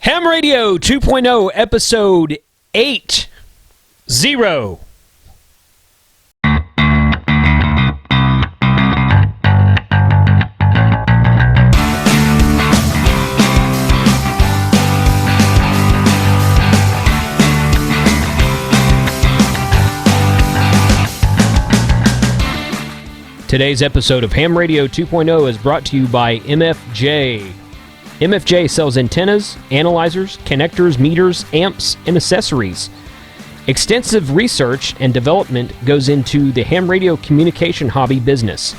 Ham Radio 2.0, episode 80. Today's episode of Ham Radio 2.0 is brought to you by MFJ. MFJ sells antennas, analyzers, connectors, meters, amps, and accessories. Extensive research and development goes into the ham radio communication hobby business.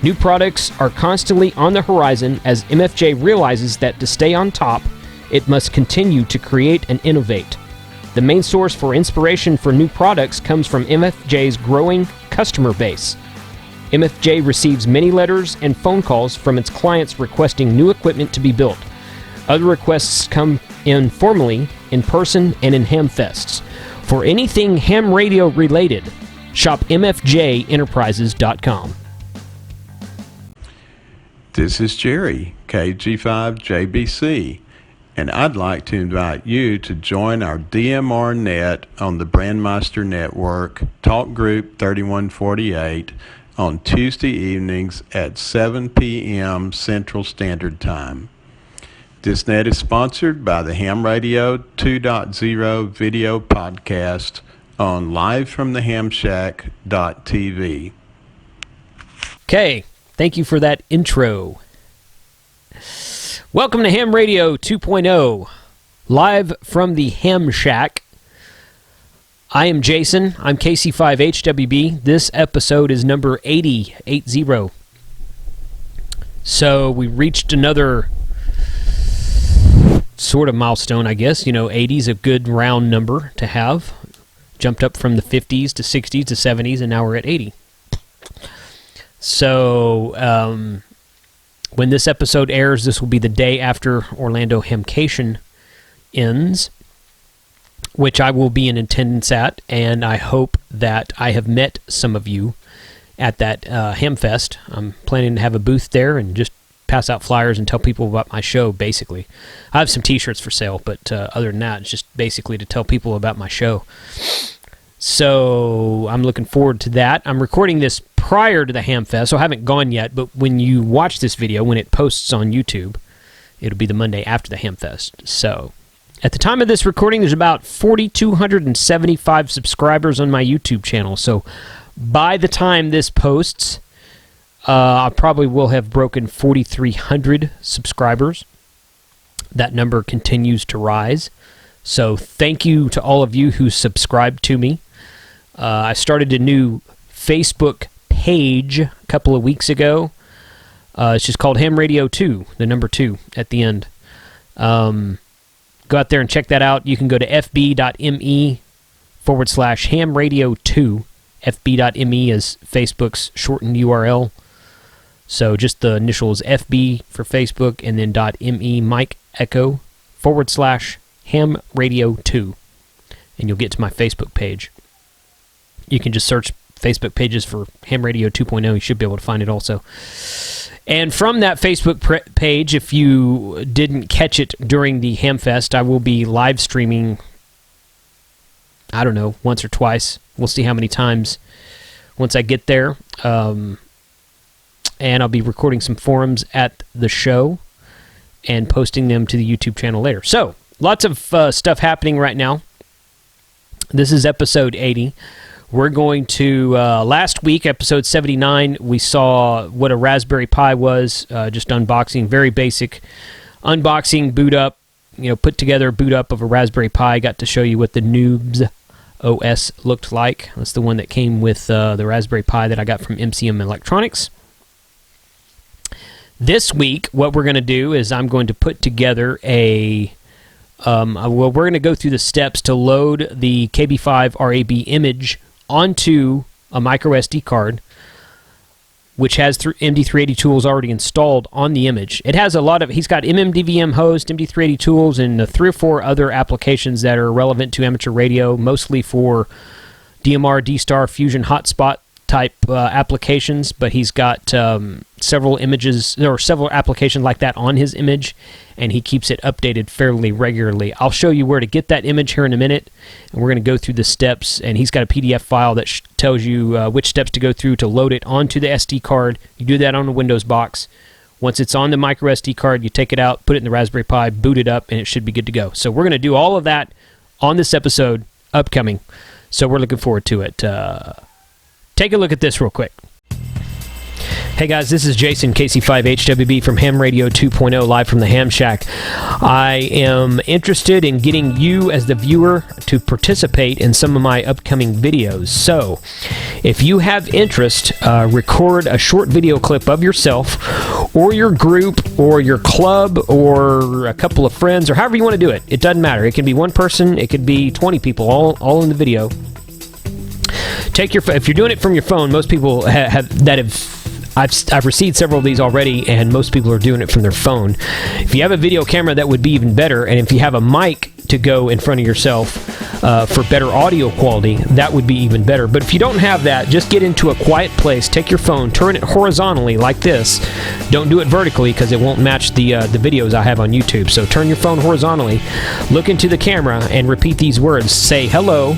New products are constantly on the horizon as MFJ realizes that to stay on top, it must continue to create and innovate. The main source for inspiration for new products comes from MFJ's growing customer base. MFJ receives many letters and phone calls from its clients requesting new equipment to be built. Other requests come in formally, in person, and in ham fests. For anything ham radio related, shop mfjenterprises.com. This is Jerry, KG5JBC, and I'd like to invite you to join our DMR net on the Brandmeister Network, Talk Group 3148, on Tuesday evenings at 7 p.m. Central Standard Time. This net is sponsored by the Ham Radio 2.0 video podcast on livefromthehamshack.tv. Okay, thank you for that intro. Welcome to Ham Radio 2.0, live from the Ham Shack. I am Jason. I'm KC5HWB. This episode is number 80. So we reached another sort of milestone, I guess. 80 is a good round number to have. Jumped up from the 50s to 60s to 70s, and now we're at 80. So when this episode airs, this will be the day after Orlando Hamcation ends, which I will be in attendance at, and I hope that I have met some of you at that Hamfest. I'm planning to have a booth there and just pass out flyers and tell people about my show, basically. I have some t-shirts for sale, but other than that, it's just basically to tell people about my show. So I'm looking forward to that. I'm recording this prior to the Hamfest, so I haven't gone yet, but when you watch this video, when it posts on YouTube, it'll be the Monday after the Hamfest. So at the time of this recording, there's about 4,275 subscribers on my YouTube channel. So by the time this posts, I probably will have broken 4,300 subscribers. That number continues to rise. So thank you to all of you who subscribed to me. I started a new Facebook page a couple of weeks ago. It's just called Ham Radio 2, the number 2 at the end. Go out there and check that out. You can go to fb.me/hamradio2. fb.me is Facebook's shortened URL. So just the initials FB for Facebook and then .me Mike Echo /hamradio2. And you'll get to my Facebook page. You can just search Facebook pages for Ham Radio 2.0. You should be able to find it also. And from that Facebook page, if you didn't catch it during the Hamfest, I will be live streaming, I don't know, once or twice. We'll see how many times once I get there. And I'll be recording some forums at the show and posting them to the YouTube channel later. So, lots of stuff happening right now. This is episode 80. We're going to, last week, episode 79, we saw what a Raspberry Pi was, just unboxing, very basic unboxing, boot up, put together a boot up of a Raspberry Pi. Got to show you what the Noobs OS looked like. That's the one that came with the Raspberry Pi that I got from MCM Electronics. This week, what we're going to do is I'm going to put together we're going to go through the steps to load the KB5RAB image onto a micro SD card, which has MD380Tools already installed on the image. It has he's got MMDVM host, MD380Tools, and 3 or 4 other applications that are relevant to amateur radio, mostly for DMR, D-Star, Fusion, hotspot type applications, but he's got several images or several applications like that on his image, and he keeps it updated fairly regularly. I'll show you where to get that image here in a minute, and we're going to go through the steps, and he's got a PDF file that tells you which steps to go through to load it onto the SD card. You do that on a Windows box. Once it's on the micro SD card, you take it out, put it in the Raspberry Pi, boot it up, and it should be good to go. So we're going to do all of that on this episode upcoming. So we're looking forward to it. Take a look at this real quick. Hey guys, this is Jason, KC5HWB from Ham Radio 2.0, live from the Ham Shack. I am interested in getting you as the viewer to participate in some of my upcoming videos. So, if you have interest, record a short video clip of yourself or your group or your club or a couple of friends or however you want to do it. It doesn't matter. It can be one person, it could be 20 people, all in the video. If you're doing it from your phone, most people I've received several of these already, and most people are doing it from their phone. If you have a video camera, that would be even better, and if you have a mic to go in front of yourself for better audio quality, that would be even better. But if you don't have that, just get into a quiet place, take your phone, turn it horizontally like this. Don't do it vertically because it won't match the videos I have on YouTube. So turn your phone horizontally, look into the camera, and repeat these words. Say hello,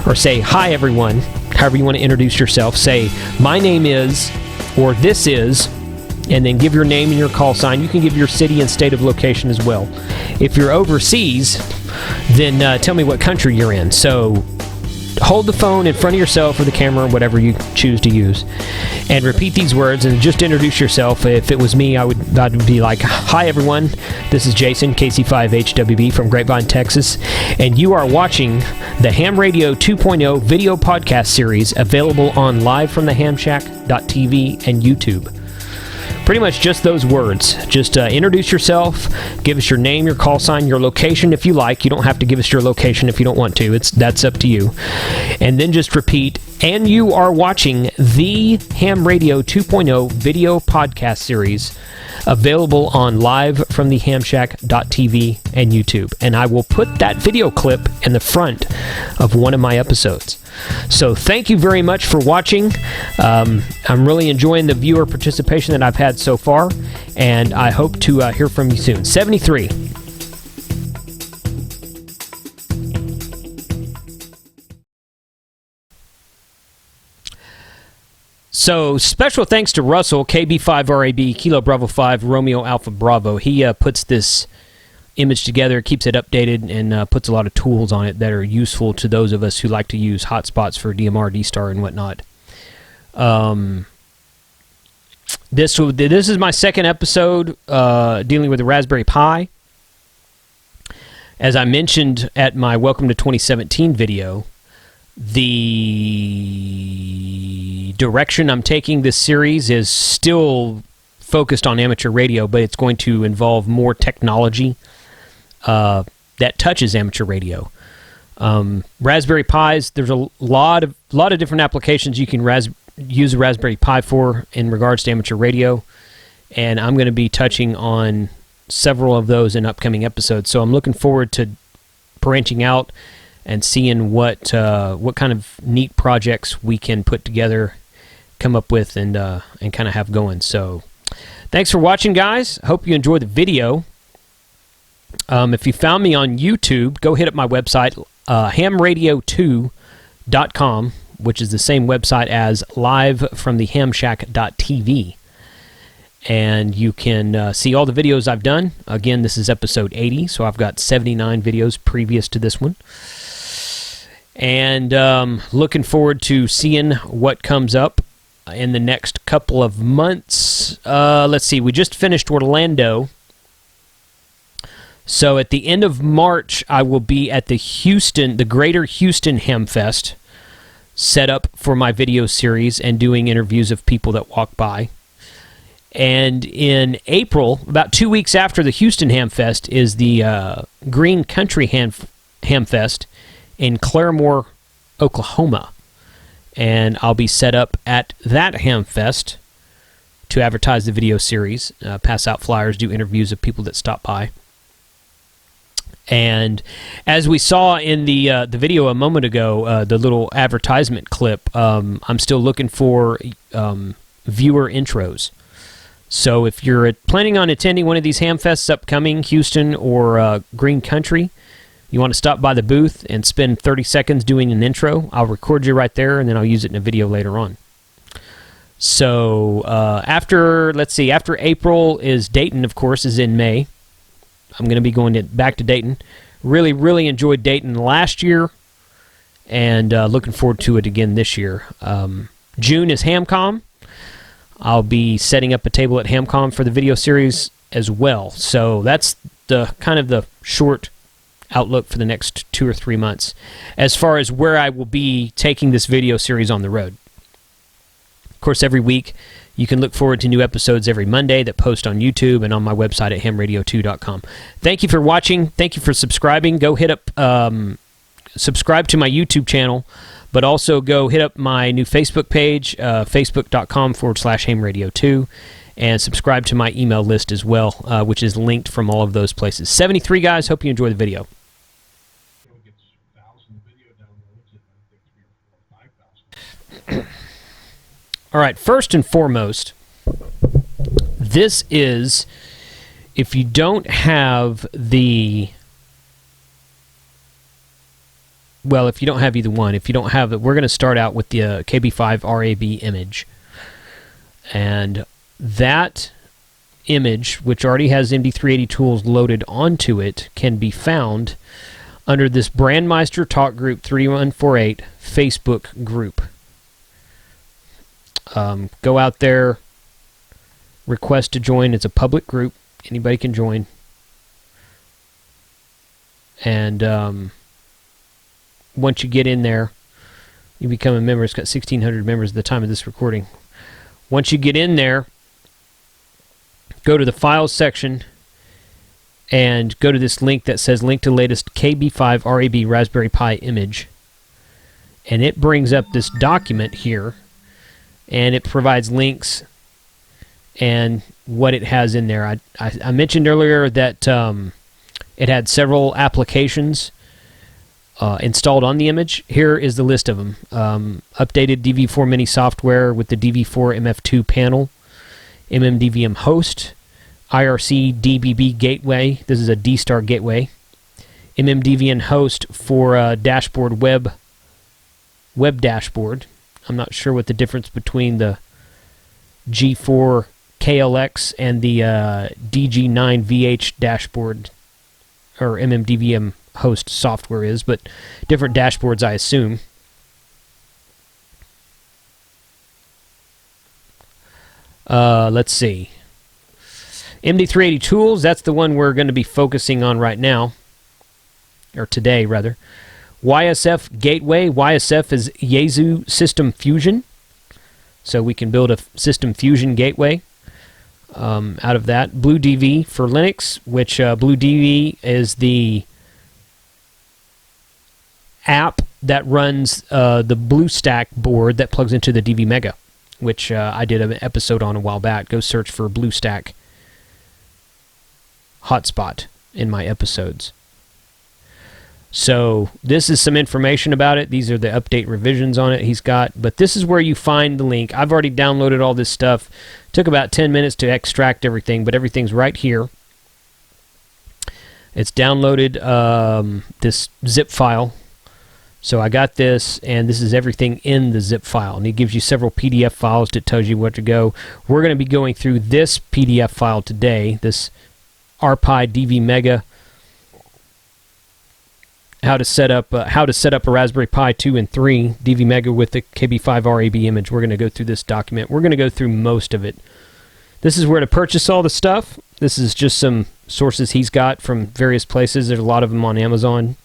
or say hi everyone, however you want to introduce yourself. Say, my name is, or this is, and then give your name and your call sign. You can give your city and state of location as well. If you're overseas, then tell me what country you're in. So hold the phone in front of yourself or the camera, whatever you choose to use, and repeat these words and just introduce yourself. If it was me, I'd be like, hi everyone, this is Jason, KC5HWB from Grapevine, Texas, and you are watching the Ham Radio 2.0 video podcast series, available on livefromthehamshack.tv and YouTube. Pretty much just those words. Just introduce yourself, give us your name, your call sign, your location if you like. You don't have to give us your location if you don't want to. That's up to you. And then just repeat, and you are watching the Ham Radio 2.0 video podcast series, available on livefromthehamshack.tv and YouTube. And I will put that video clip in the front of one of my episodes. So thank you very much for watching. I'm really enjoying the viewer participation that I've had so far, and I hope to hear from you soon. 73. So special thanks to Russell, KB5RAB, Kilo Bravo 5, Romeo Alpha Bravo. He puts this image together, keeps it updated, and puts a lot of tools on it that are useful to those of us who like to use hotspots for DMR, D-Star, and whatnot. This is my second episode dealing with the Raspberry Pi. As I mentioned at my Welcome to 2017 video, the direction I'm taking this series is still focused on amateur radio, but it's going to involve more technology that touches amateur radio. Raspberry Pis, there's a lot of different applications you can use a Raspberry Pi for in regards to amateur radio, and I'm going to be touching on several of those in upcoming episodes. So I'm looking forward to branching out and seeing what kind of neat projects we can put together, come up with, and kind of have going. So thanks for watching, guys. Hope you enjoyed the video. If you found me on YouTube, go hit up my website, hamradio2.com, which is the same website as livefromthehamshack.tv. And you can see all the videos I've done. Again, this is episode 80, so I've got 79 videos previous to this one. And looking forward to seeing what comes up in the next couple of months. Let's see, we just finished Orlando. So at the end of March, I will be at the Greater Houston Hamfest, set up for my video series and doing interviews of people that walk by. And in April, about 2 weeks after the Houston Hamfest, is the Green Country Hamfest in Claremore, Oklahoma. And I'll be set up at that Hamfest to advertise the video series, pass out flyers, do interviews of people that stop by. And as we saw in the video a moment ago, the little advertisement clip, I'm still looking for viewer intros. So if you're planning on attending one of these ham fests upcoming, Houston or Green Country, you want to stop by the booth and spend 30 seconds doing an intro, I'll record you right there, and then I'll use it in a video later on. So after April is Dayton, of course, is in May. I'm going to be going back to Dayton. Really, really enjoyed Dayton last year, and looking forward to it again this year. June is HamCom. I'll be setting up a table at HamCom for the video series as well. So that's the kind of the short outlook for the next 2 or 3 months as far as where I will be taking this video series on the road. Of course, every week you can look forward to new episodes every Monday that post on YouTube and on my website at hamradio2.com. Thank you for watching. Thank you for subscribing. Go hit up, subscribe to my YouTube channel, but also go hit up my new Facebook page, facebook.com/hamradio2, and subscribe to my email list as well, which is linked from all of those places. 73 guys. Hope you enjoy the video. All right, first and foremost, this is, if you don't have the, well, if you don't have either one, if you don't have it, we're going to start out with the KB5RAB image. And that image, which already has MD380Tools loaded onto it, can be found under this Brandmeister Talk Group 3148 Facebook group. Go out there, request to join. It's a public group. Anybody can join. And once you get in there, you become a member. It's got 1,600 members at the time of this recording. Once you get in there, go to the Files section and go to this link that says Link to Latest KB5RAB Raspberry Pi Image. And it brings up this document here, and it provides links and what it has in there. I mentioned earlier that it had several applications installed on the image. Here is the list of them. Updated DV4 Mini software with the DV4 MF2 panel, MMDVM host, IRC DBB gateway. This is a D-Star gateway. MMDVM host for dashboard web dashboard. I'm not sure what the difference between the G4 KLX and the DG9VH dashboard or MMDVM host software is, but different dashboards, I assume. Let's see. MD380Tools, that's the one we're going to be focusing on right now, or today, rather. YSF Gateway. YSF is Yaesu System Fusion. So we can build a System Fusion gateway out of that. BlueDV for Linux, which BlueDV is the app that runs the BlueStack board that plugs into the DV Mega, which I did an episode on a while back. Go search for BlueStack hotspot in my episodes. So this is some information about it. These are the update revisions on it he's got. But this is where you find the link. I've already downloaded all this stuff. Took about 10 minutes to extract everything, but everything's right here. It's downloaded this zip file. So I got this, and this is everything in the zip file. And it gives you several PDF files that tells you where to go. We're going to be going through this PDF file today, this RPi DV Mega. How to set up a Raspberry Pi 2 and 3 DV Mega with the KB5RAB image. We're going to go through this document. We're going to go through most of it. This is where to purchase all the stuff. This is just some sources he's got from various places. There's a lot of them on Amazon.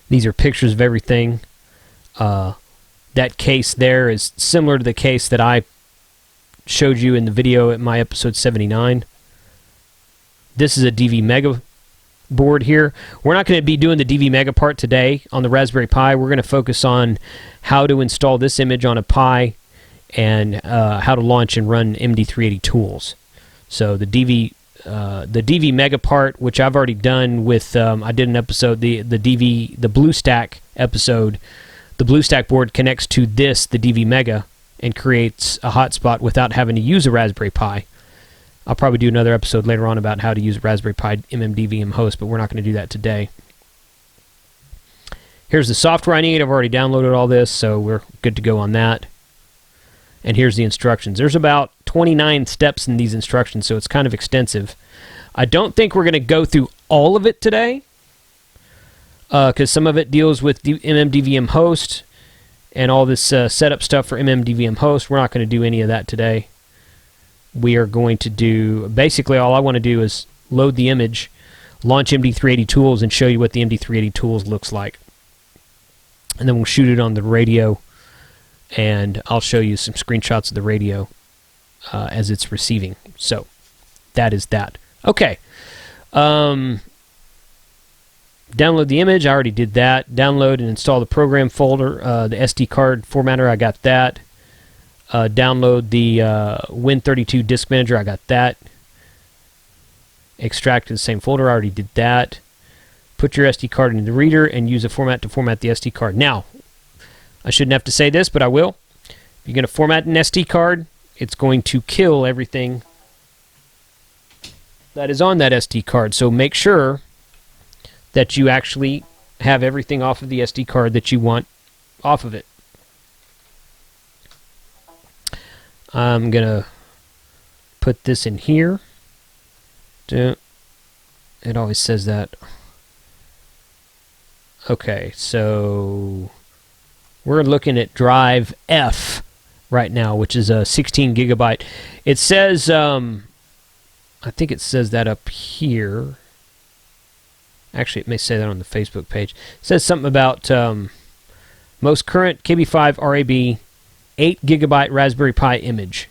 These are pictures of everything. That case there is similar to the case that I showed you in the video at my episode 79. This is a DV Mega board here. We're not going to be doing the DV Mega part today on the Raspberry Pi. We're going to focus on how to install this image on a Pi and how to launch and run MD380Tools. So the DV the DV Mega part, which I've already done with. I did an episode, the BlueStack episode. The BlueStack board connects to the DV Mega, and creates a hotspot without having to use a Raspberry Pi. I'll probably do another episode later on about how to use a Raspberry Pi MMDVM host, but we're not going to do that today. Here's the software I need. I've already downloaded all this, so we're good to go on that. And here's the instructions. There's about 29 steps in these instructions, so it's kind of extensive. I don't think we're going to go through all of it today, because some of it deals with MMDVM host and all this setup stuff for MMDVM host. We're not going to do any of that today. We are going to do, basically all I want to do is load the image, launch MD380Tools, and show you what the MD380Tools looks like. And then we'll shoot it on the radio, and I'll show you some screenshots of the radio as it's receiving. So that is that. Okay. Download the image. I already did that. Download and install the program folder. The SD card formatter, I got that. Download the Win32 disk manager. I got that. Extract the same folder. I already did that. Put your SD card in the reader and use a format to format the SD card. Now, I shouldn't have to say this, but I will. If you're going to format an SD card, it's going to kill everything that is on that SD card. So make sure that you actually have everything off of the SD card that you want off of it. I'm going to put this in here. It always says that. Okay, so we're looking at drive F right now, which is a 16 gigabyte. It says, I think it says that up here. Actually, it may say that on the Facebook page. It says something about most current KB5RAB 8 gigabyte Raspberry Pi image.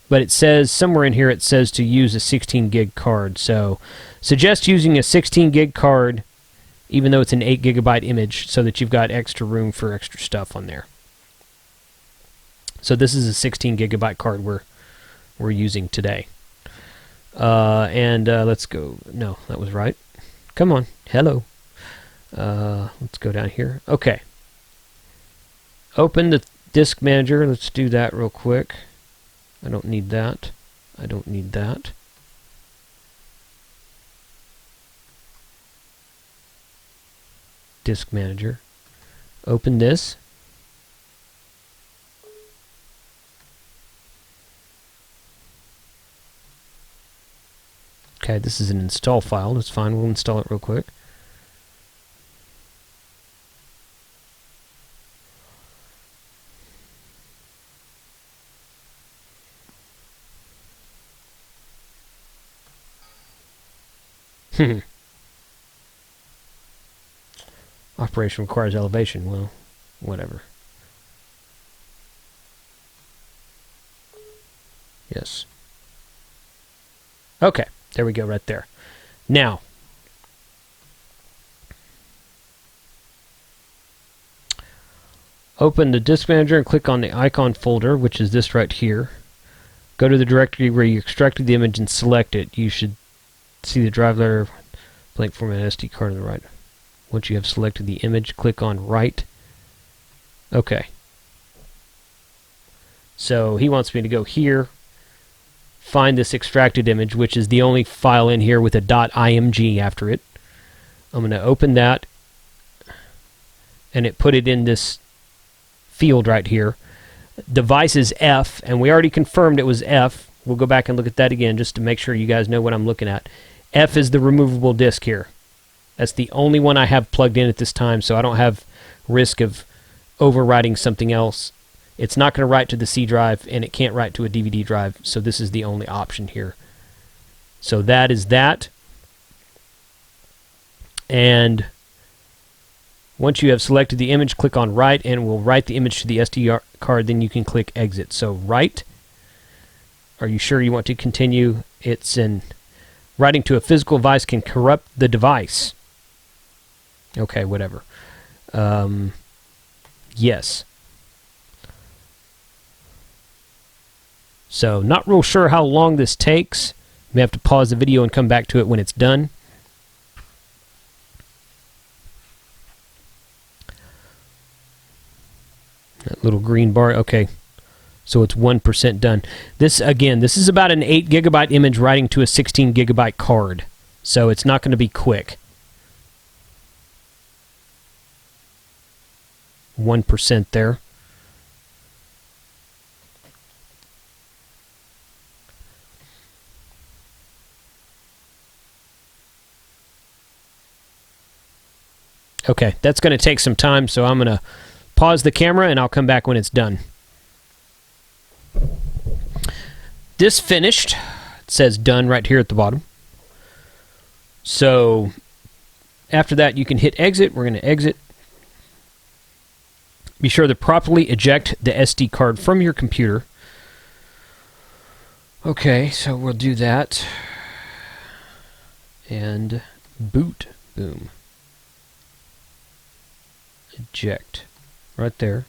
But it says, somewhere in here it says to use a 16 gig card. So, suggest using a 16 gig card, even though it's an 8 gigabyte image, so that you've got extra room for extra stuff on there. So this is a 16 gigabyte card we're using today. Let's go. No, that was right. Come on. Hello. Let's go down here. Okay. Open the disk manager. Let's do that real quick. I don't need that. I don't need that. Disk manager. Open this. Okay, this is an install file. That's fine. We'll install it real quick. Operation requires elevation. Well, whatever. Yes. Okay, there we go right there. Now, open the disk manager and click on the icon folder, which is this right here. Go to the directory where you extracted the image and select it. You should see the drive letter, blank format SD card on the right. Once you have selected the image, click on write. Okay. So he wants me to go here, find this extracted image, which is the only file in here with a .img after it. I'm going to open that, and it put it in this field right here. Device is F, and we already confirmed it was F. We'll go back and look at that again just to make sure you guys know what I'm looking at. F is the removable disk here. That's the only one I have plugged in at this time, so I don't have risk of overwriting something else. It's not going to write to the C drive, and it can't write to a DVD drive, so this is the only option here. So that is that. And once you have selected the image, click on write, and it will write the image to the SD card. Then you can click exit. So write. Are you sure you want to continue? It's in writing to a physical device can corrupt the device. Okay, whatever. Yes. So not real sure how long this takes. May have to pause the video and come back to it when it's done. That little green bar, okay. So it's 1% done. This, again, this is about an 8 gigabyte image writing to a 16 gigabyte card. So it's not going to be quick. 1% there. Okay, that's going to take some time, so I'm going to pause the camera and I'll come back when it's done. This finished. It says done right here at the bottom. So after that, you can hit exit. We're going to exit. Be sure to properly eject the SD card from your computer. Okay, so we'll do that. And boot. Boom. Eject. Right there.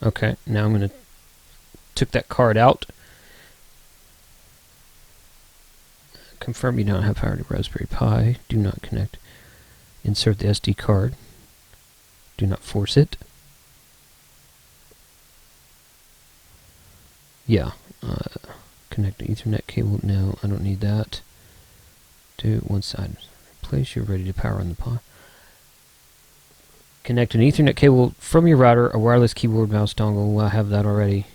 Okay, now I'm going to took that card out. Confirm you don't have power to Raspberry Pi. Do not connect. Insert the SD card. Do not force it. Yeah. Connect the Ethernet cable. No, I don't need that. Do it one side. Place. You're ready to power on the Pi. Connect an Ethernet cable from your router, a wireless keyboard, mouse, dongle. Well, I have that already.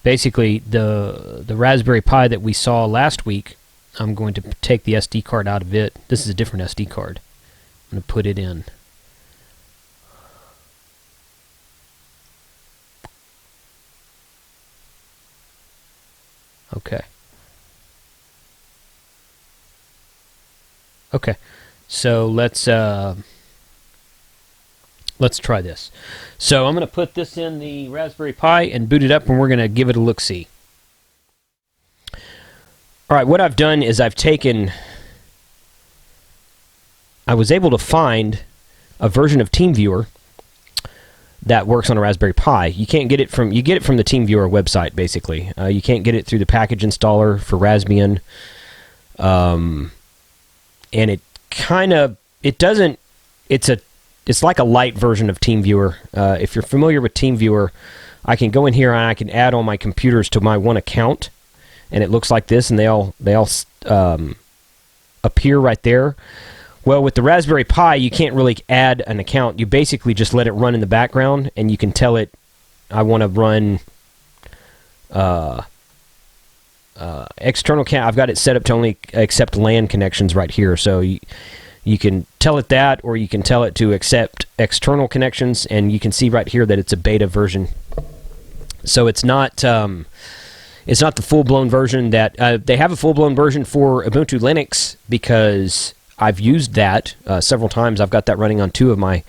Basically, the Raspberry Pi that we saw last week, I'm going to take the SD card out of it. This is a different SD card. I'm going to put it in. Okay. Okay. So let's try this. So I'm going to put this in the Raspberry Pi and boot it up, and we're going to give it a look-see. All right, what I've done is I was able to find a version of TeamViewer that works on a Raspberry Pi. You can't get it from the TeamViewer website, basically. You can't get it through the package installer for Raspbian. And it's like a light version of TeamViewer. If you're familiar with TeamViewer, I can go in here and I can add all my computers to my one account, and it looks like this, and they all appear right there. Well, with the Raspberry Pi, you can't really add an account. You basically just let it run in the background, and you can tell it, I want to run external. I've got it set up to only accept LAN connections right here, so you can tell it that, or you can tell it to accept external connections, and you can see right here that it's a beta version. So it's not the full-blown version that they have a full-blown version for Ubuntu Linux, because I've used that several times. I've got that running on 2 of my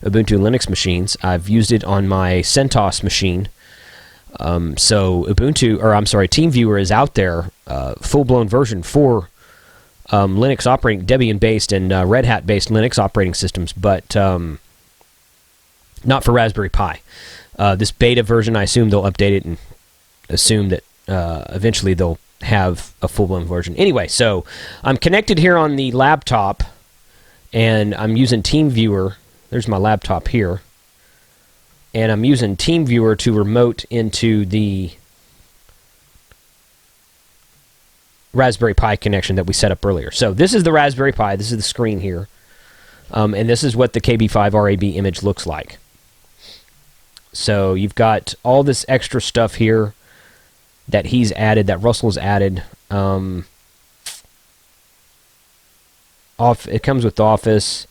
Ubuntu Linux machines. I've used it on my CentOS machine. So TeamViewer is out there, full-blown version for Linux operating, Debian-based and Red Hat-based Linux operating systems, but not for Raspberry Pi. This beta version, I assume they'll update it and assume that eventually they'll have a full-blown version. Anyway, so I'm connected here on the laptop, and I'm using TeamViewer. There's my laptop here. And I'm using TeamViewer to remote into the Raspberry Pi connection that we set up earlier. So this is the Raspberry Pi. This is the screen here. And this is what the KB5RAB image looks like. So you've got all this extra stuff here that he's added, that Russell's added. It comes with Office.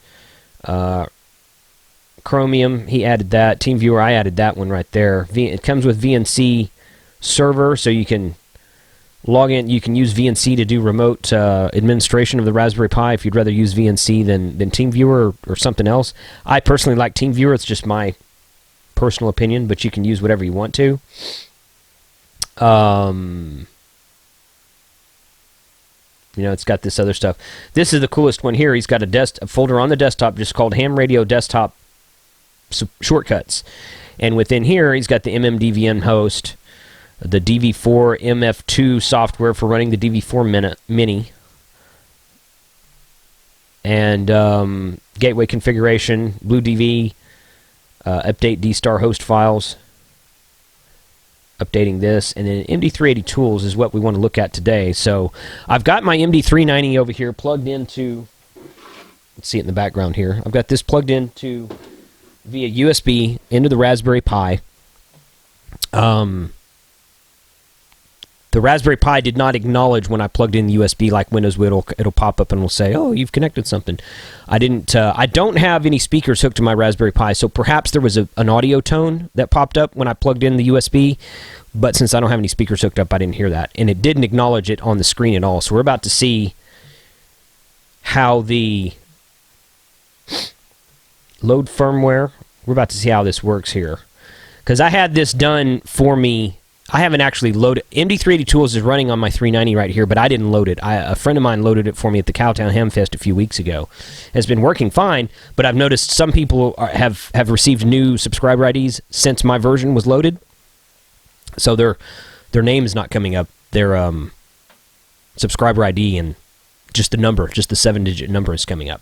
Chromium, he added that. TeamViewer, I added that one right there. It comes with VNC server, so you can log in. You can use VNC to do remote administration of the Raspberry Pi if you'd rather use VNC than TeamViewer or something else. I personally like TeamViewer. It's just my personal opinion, but you can use whatever you want to. It's got this other stuff. This is the coolest one here. He's got a folder on the desktop just called Ham Radio Desktop Shortcuts. And within here, he's got the MMDVN host. the DV4 MF2 software for running the DV4 Mini, and gateway configuration, BlueDV, update D-Star host files, updating this, and then MD380Tools is what we want to look at today. So I've got my MD390 over here plugged into, let's see it in the background here, I've got this plugged into via USB into the Raspberry Pi. The Raspberry Pi did not acknowledge when I plugged in the USB like Windows will. It'll pop up and will say, "Oh, you've connected something." I didn't. I don't have any speakers hooked to my Raspberry Pi, so perhaps there was an audio tone that popped up when I plugged in the USB. But since I don't have any speakers hooked up, I didn't hear that, and it didn't acknowledge it on the screen at all. So we're about to see how the load firmware. We're about to see how this works here, because I had this done for me. I haven't actually loaded. MD380Tools is running on my 390 right here, but I didn't load it. A friend of mine loaded it for me at the Cowtown Hamfest a few weeks ago. It's been working fine, but I've noticed some people have received new subscriber IDs since my version was loaded. So their name is not coming up. Their subscriber ID and just the number, just the 7-digit number is coming up.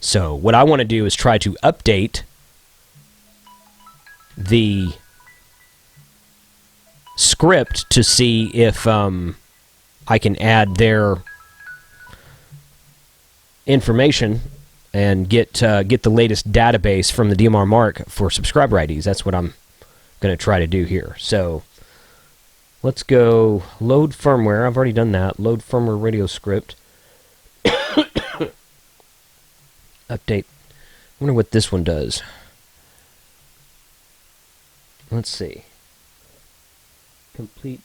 So what I want to do is try to update the script to see if I can add their information and get the latest database from the DMR Mark for subscriber IDs. That's what I'm going to try to do here. So let's go load firmware. I've already done that. Load firmware radio script. Update. I wonder what this one does. Let's see. Complete.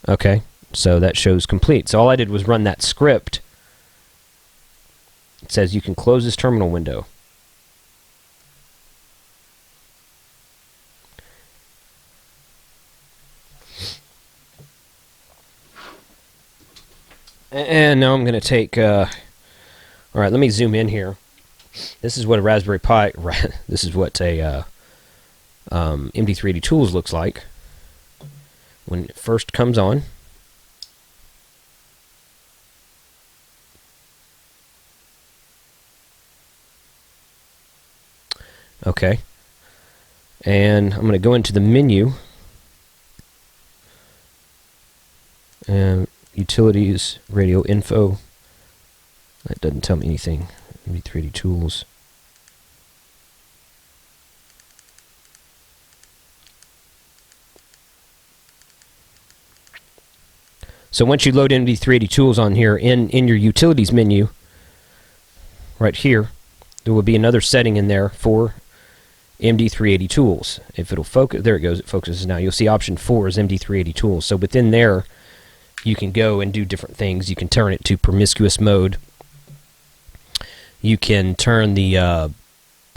Okay, so that shows complete. So all I did was run that script. It says you can close this terminal window. And now I'm going to take... all right, let me zoom in here. This is what a Raspberry Pi... this is what a MD380Tools looks like when it first comes on. Okay. And I'm going to go into the menu. And utilities, radio info. That doesn't tell me anything. MD380Tools. So once you load MD380Tools on here, in your utilities menu, right here, there will be another setting in there for MD380Tools. If it'll focus, there it goes, it focuses now. You'll see option 4 is MD380Tools. So within there, you can go and do different things. You can turn it to promiscuous mode. You can turn the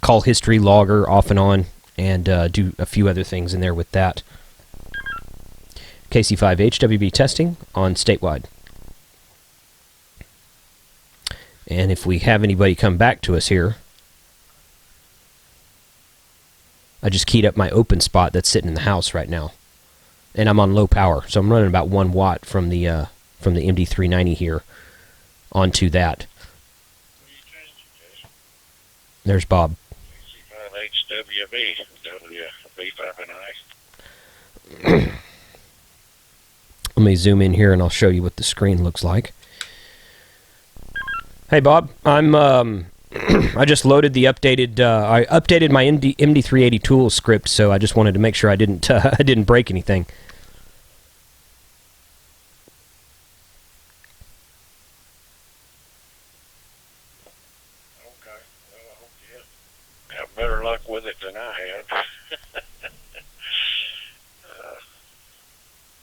call history logger off and on, and do a few other things in there with that. KC5HWB testing on statewide. And if we have anybody come back to us here, I just keyed up my open spot that's sitting in the house right now. And I'm on low power, so I'm running about 1 watt from the MD390 here onto that. There's Bob. KC5HWB, WB5NI. Let me zoom in here and I'll show you what the screen looks like. Hey Bob, I'm I just loaded the updated. I updated my MD380Tools script, so I just wanted to make sure I didn't I didn't break anything. Okay, well, I hope you have better luck with it than I have.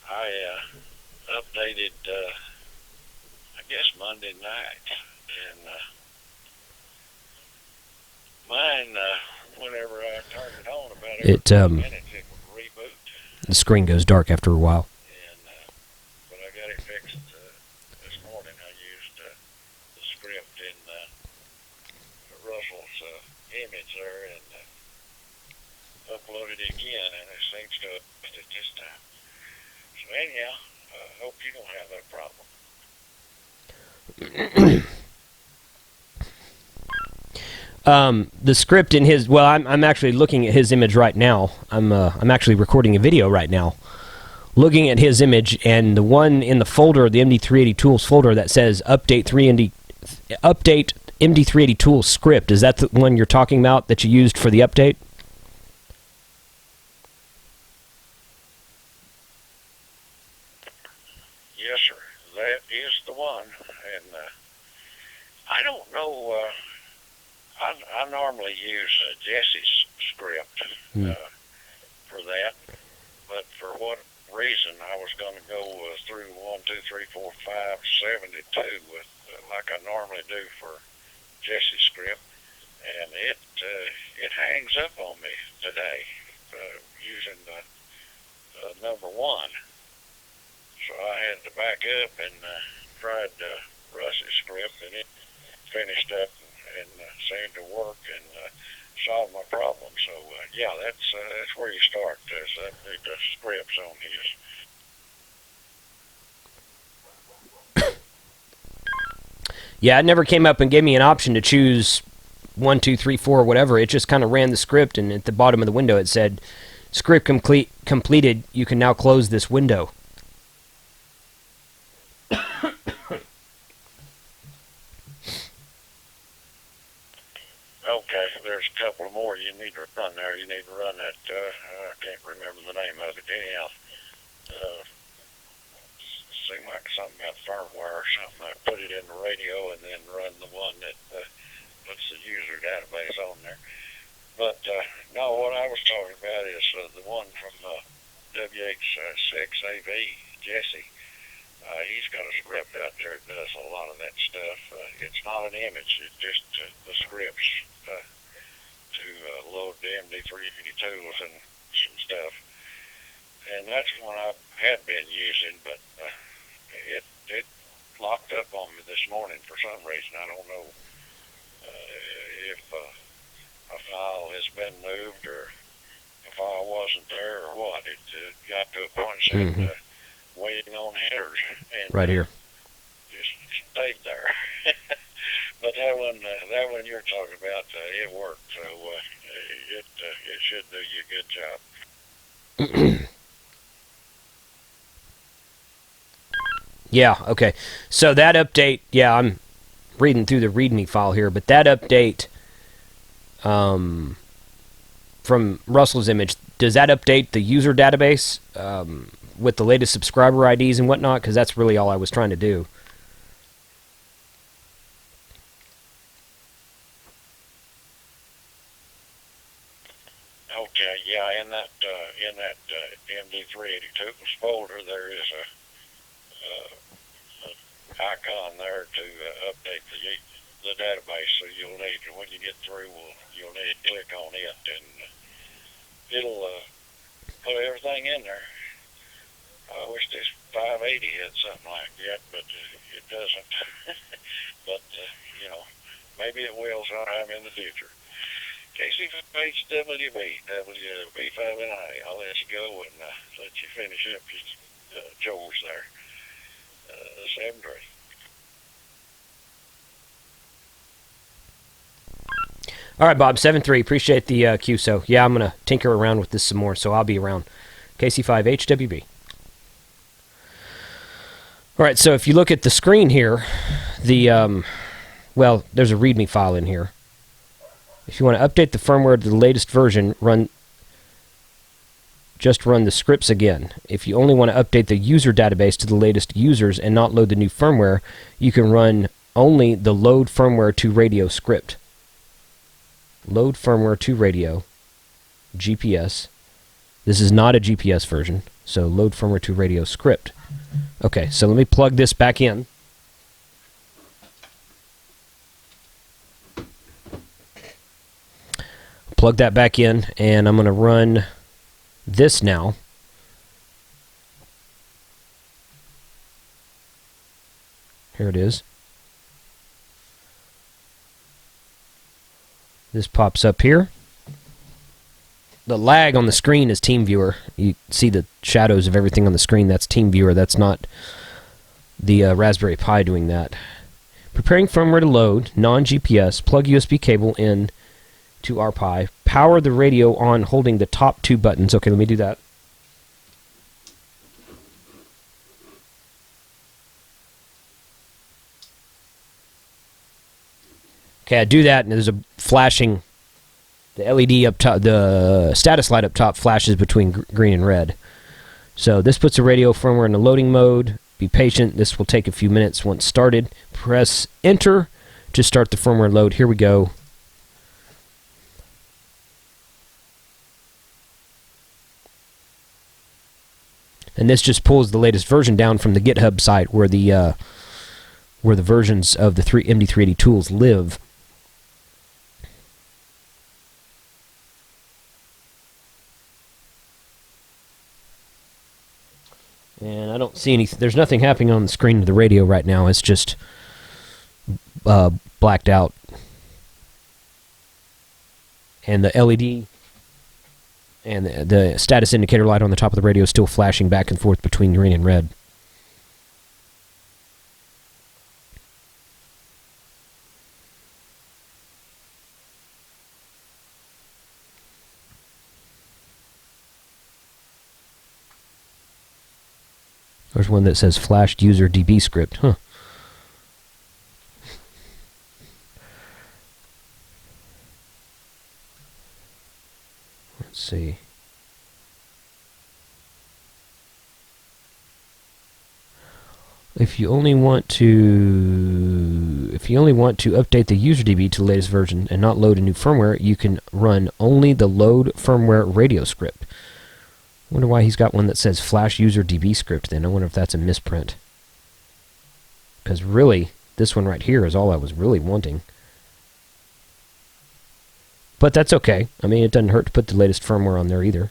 I updated, I guess Monday night, and mine, whenever I turned it on, about every 10 minutes, it would reboot. The screen goes dark after a while. And but I got it fixed this morning. I used the script in Russell's image there, and uploaded it again, and it seems to have fixed it this time. So anyhow, I hope you don't have that problem. The script in his, well, I'm actually looking at his image right now. I'm actually recording a video right now, looking at his image, and the one in the folder, the MD380Tools folder that says update MD380Tools script. Is that the one you're talking about that you used for the update? Yes, sir. That is the one, and I don't know. I normally use Jesse's script for that, but for what reason I was going to go through 1, 2, 3, 4, 5, 72 with like I normally do for Jesse's script, and it hangs up on me today using number 1. So I had to back up and tried Russ's script, and it finished up and seemed to work and solve my problem. So yeah, that's where you start. The scripts on his. Yeah, it never came up and gave me an option to choose 1, 2, 3, 4, whatever. It just kind of ran the script, and at the bottom of the window it said, "Script completed. You can now close this window." Okay, there's a couple more you need to run there. You need to run that, I can't remember the name of it. Anyhow, seemed like something about firmware or something. I put it in the radio and then run the one that puts the user database on there. But no, what I was talking about is the one from WH6AV, Jesse. He's got a script out there that does a lot of that stuff. It's not an image, it's just the scripts to load the MD380Tools and some stuff. And that's one I had been using, but it locked up on me this morning for some reason. I don't know if a file has been moved or a file wasn't there or what. It got to a point that said waiting on headers, and right here. Just stayed there. But that one you're talking about, it worked. So it should do you a good job. Yeah, okay. So that update, yeah, I'm reading through the README file here, but that update from Russell's image, does that update the user database with the latest subscriber IDs and whatnot? Because that's really all I was trying to do. Okay, yeah, in that MD380Tools folder, there is a icon there to update the database. So you'll need, when you get through, you'll need to click on it, and it'll put everything in there. I wish this 580 had something like that, but it doesn't. But you know, maybe it will sometime in the future. KB5RAB, W5NI. I'll let you go and let you finish up your chores there. 7-3. All right, Bob, 7-3. Appreciate the QSO. Yeah, I'm going to tinker around with this some more, so I'll be around. KC5HWB. All right, so if you look at the screen here, well, there's a README file in here. If you want to update the firmware to the latest version, just run the scripts again. If you only want to update the user database to the latest users and not load the new firmware, you can run only the load firmware to radio script. Load firmware to radio, GPS. This is not a GPS version, so load firmware to radio script. Okay, so let me plug this back in. Plug that back in, and I'm going to run this now. Here it is. This pops up here. the lag on the screen is TeamViewer. You see the shadows of everything on the screen. That's TeamViewer. That's not the Raspberry Pi doing that. Preparing firmware to load, non-GPS, plug USB cable in to our Pi, power the radio on holding the top 2 buttons. Okay, let me do that. Okay, I do that, and there's a flashing, the LED up top, the status light up top flashes between green and red. So this puts the radio firmware in the loading mode. Be patient, this will take a few minutes. Once started, press enter to start the firmware load. Here we go. And this just pulls the latest version down from the GitHub site where the versions of the MD380Tools live. And I don't see anything. There's nothing happening on the screen of the radio right now. It's just blacked out. And the LED and the status indicator light on the top of the radio is still flashing back and forth between green and red. There's one that says flashed UserDB script. Huh. Let's see. If you only want to update the UserDB to the latest version and not load a new firmware, you can run only the load firmware radio script. I wonder why he's got one that says flash UserDB script then. I wonder if that's a misprint. Because really, this one right here is all I was really wanting. But that's okay. I mean, it doesn't hurt to put the latest firmware on there either.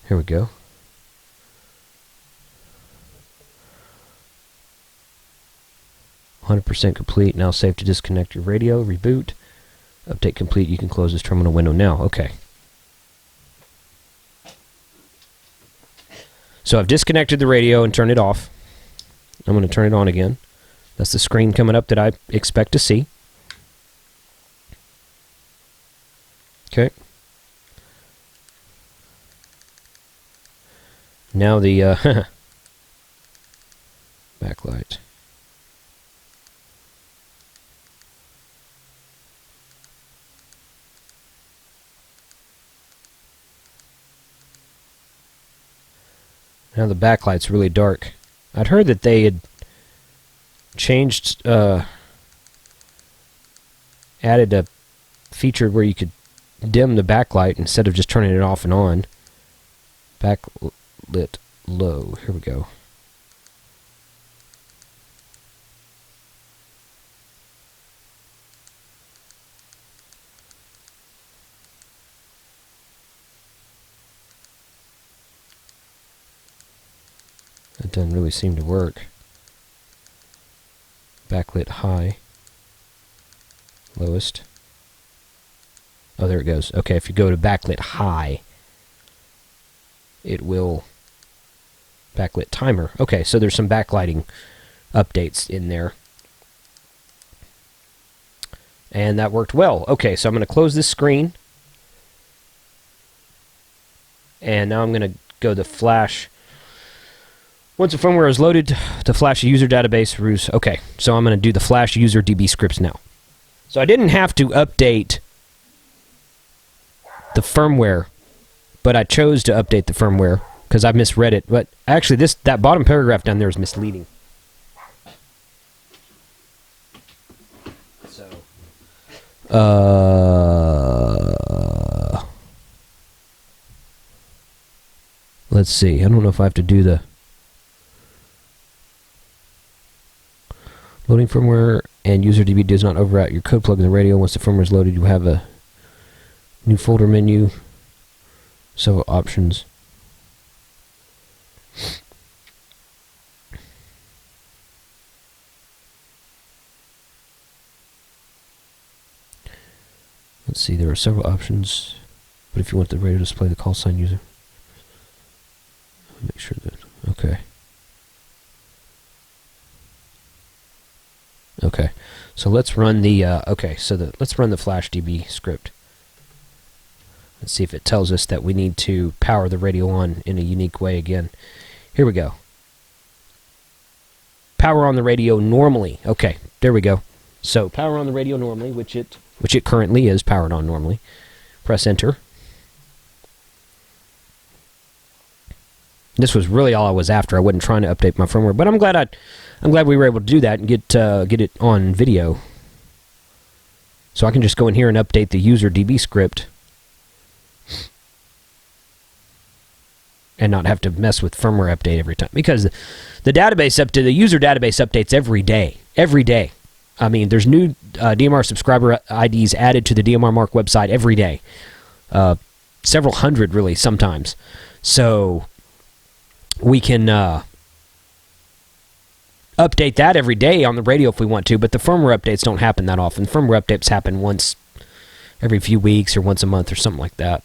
Here we go. "100% complete. Now safe to disconnect your radio. Reboot. Update complete. You can close this terminal window now." Okay. So I've disconnected the radio and turned it off. I'm going to turn it on again. That's the screen coming up that I expect to see. Okay. Now the backlight. Now the backlight's really dark. I'd heard that they had changed, added a feature where you could dim the backlight instead of just turning it off and on. Backlit low. Here we go. That doesn't really seem to work. Backlit high. Lowest. Oh, there it goes. Okay, if you go to backlit high, it will backlit timer. Okay, so there's some backlighting updates in there. And that worked well. Okay, so I'm going to close this screen. And now I'm going to go to flash. Once the firmware is loaded, to flash a user database ruse. Okay, so I'm going to do the flash user DB scripts now. So I didn't have to update the firmware, but I chose to update the firmware because I misread it. But actually, that bottom paragraph down there is misleading. So Let's see. I don't know if I have to do the loading firmware, and UserID does not overwrite your code plug in the radio. Once the firmware is loaded, you have a new folder menu, several options. Let's see, there are several options, but if you want the radio to display the call sign user, make sure that, okay. Okay, so let's run the, let's run the FlashDB script. Let's see if it tells us that we need to power the radio on in a unique way again. Here we go. Power on the radio normally. Okay, there we go. So power on the radio normally, which it currently is powered on normally. Press enter. This was really all I was after. I wasn't trying to update my firmware, but I'm glad we were able to do that and get it on video. So I can just go in here and update the UserDB script and not have to mess with firmware update every time, because the database update, the user database updates every day. Every day. I mean, there's new DMR subscriber IDs added to the DMR Mark website every day. Several hundred, really, sometimes. So we can update that every day on the radio if we want to, but the firmware updates don't happen that often. Firmware updates happen once every few weeks or once a month or something like that.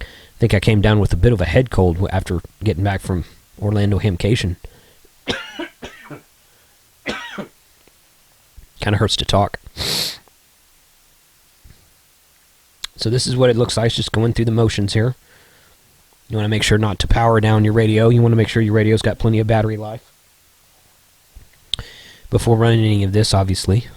I think I came down with a bit of a head cold after getting back from Orlando Hamcation. Kind of hurts to talk. So this is what it looks like, just going through the motions here. You want to make sure not to power down your radio. You want to make sure your radio's got plenty of battery life before running any of this, obviously.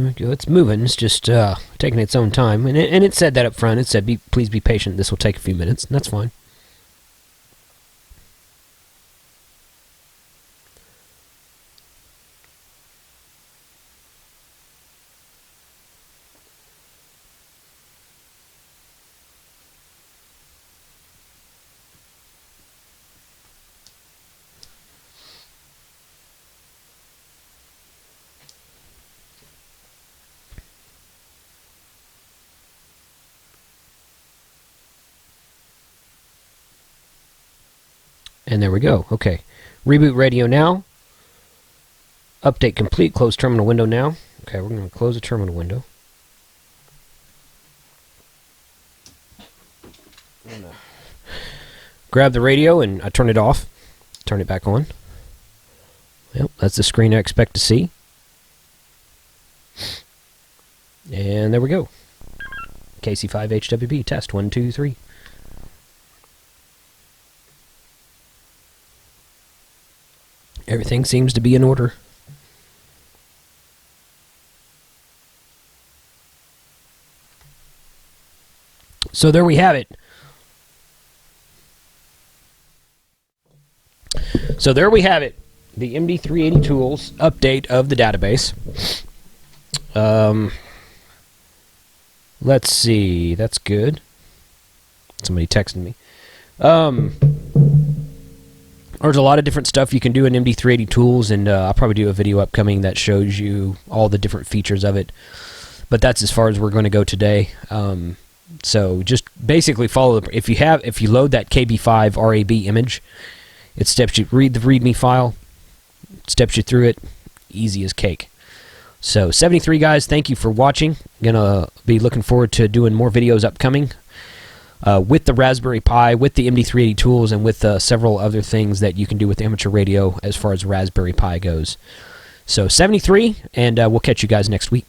It's moving. It's just taking its own time, and it said that up front. It said, "Please be patient. This will take a few minutes." And that's fine. And there we go. Okay. Reboot radio now. Update complete. Close terminal window now. Okay, we're going to close the terminal window. I'm gonna grab the radio and I turn it off. Turn it back on. Well, that's the screen I expect to see. And there we go. KC5HWB test 1, 2, 3. Everything seems to be in order. So there we have it. So there we have it. The MD380Tools update of the database. Let's see. That's good. Somebody texted me. There's a lot of different stuff you can do in MD380Tools, and I'll probably do a video upcoming that shows you all the different features of it. But that's as far as we're going to go today. So just basically follow the, if you load that KB5RAB image, it steps you read the README file, steps you through it, easy as cake. So 73 guys, thank you for watching. Gonna be looking forward to doing more videos upcoming with the Raspberry Pi, with the MD380Tools, and with several other things that you can do with amateur radio as far as Raspberry Pi goes. So 73, and we'll catch you guys next week.